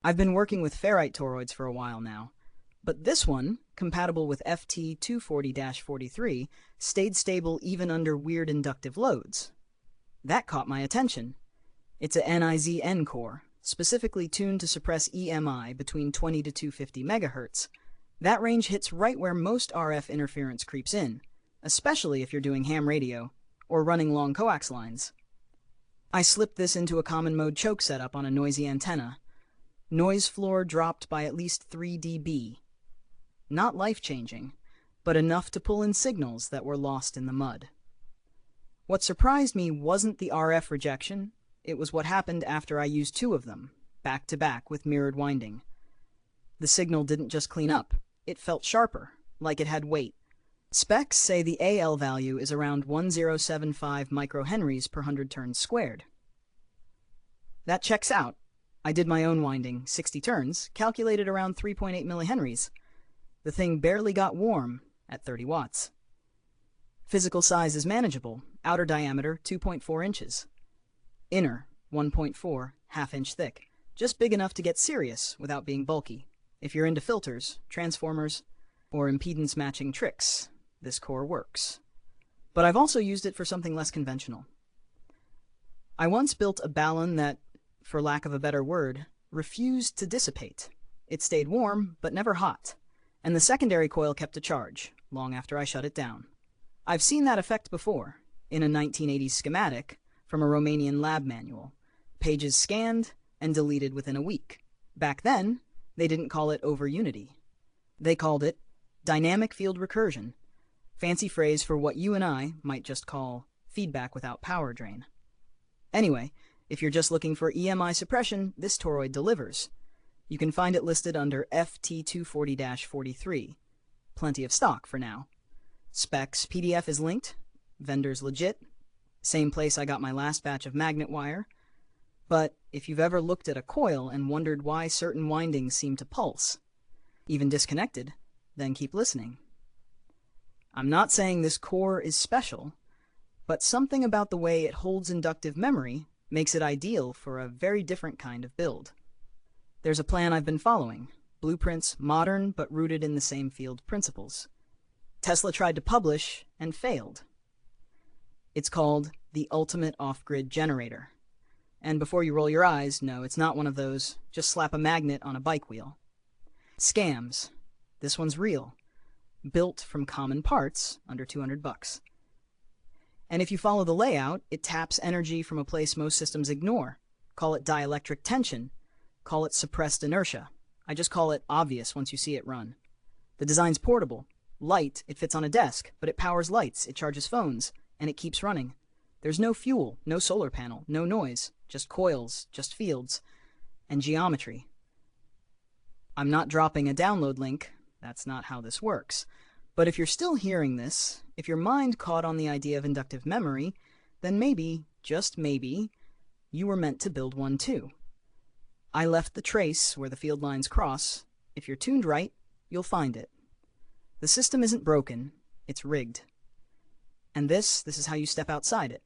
I've been working with Ferrite toroids for a while now, but this one, compatible with FT240-43, stayed stable even under weird inductive loads. That caught my attention. It's a NIZ-N core, specifically tuned to suppress EMI between 20 to 250 MHz. That range hits right where most RF interference creeps in, especially if you're doing ham radio or running long coax lines. I slipped this into a common mode choke setup on a noisy antenna. Noise floor dropped by at least 3 dB. Not life-changing, but enough to pull in signals that were lost in the mud. What surprised me wasn't the RF rejection, it was what happened after I used 2 of them, back to back with mirrored winding. The signal didn't just clean up, it felt sharper, like it had weight. Specs say the AL value is around 1075 microhenries per 100 turns squared. That checks out. I did my own winding, 60 turns, calculated around 3.8 millihenries. The thing barely got warm at 30 watts. Physical size is manageable, outer diameter 2.4 inches. Inner, 1.4, half-inch thick, just big enough to get serious without being bulky. If you're into filters, transformers, or impedance matching tricks, this core works. But I've also used it for something less conventional. I once built a balun that, for lack of a better word, refused to dissipate. It stayed warm, but never hot, and the secondary coil kept a charge, long after I shut it down. I've seen that effect before, in a 1980s schematic from a Romanian lab manual. Pages scanned and deleted within a week. Back then, they didn't call it over unity. They called it dynamic field recursion, fancy phrase for what you and I might just call feedback without power drain. Anyway, if you're just looking for EMI suppression, this toroid delivers. You can find it listed under FT240-43. Plenty of stock for now. Specs PDF is linked. Vendor's legit. Same place I got my last batch of magnet wire. But if you've ever looked at a coil and wondered why certain windings seem to pulse, even disconnected, then keep listening. I'm not saying this core is special, but something about the way it holds inductive memory makes it ideal for a very different kind of build. There's a plan I've been following, blueprints modern but rooted in the same field principles. Tesla tried to publish and failed. It's called the ultimate off-grid generator. And before you roll your eyes, no, it's not one of those, just slap a magnet on a bike wheel. Scams. This one's real. Built from common parts, under $200. And if you follow the layout, it taps energy from a place most systems ignore. Call it dielectric tension. Call it suppressed inertia. I just call it obvious once you see it run. The design's portable. Light, it fits on a desk, but it powers lights, it charges phones, and it keeps running. There's no fuel, no solar panel, no noise, just coils, just fields, and geometry. I'm not dropping a download link. That's not how this works. But if you're still hearing this, if your mind caught on the idea of inductive memory, then maybe, just maybe, you were meant to build one too. I left the trace where the field lines cross. If you're tuned right, you'll find it. The system isn't broken, it's rigged. And this is how you step outside it.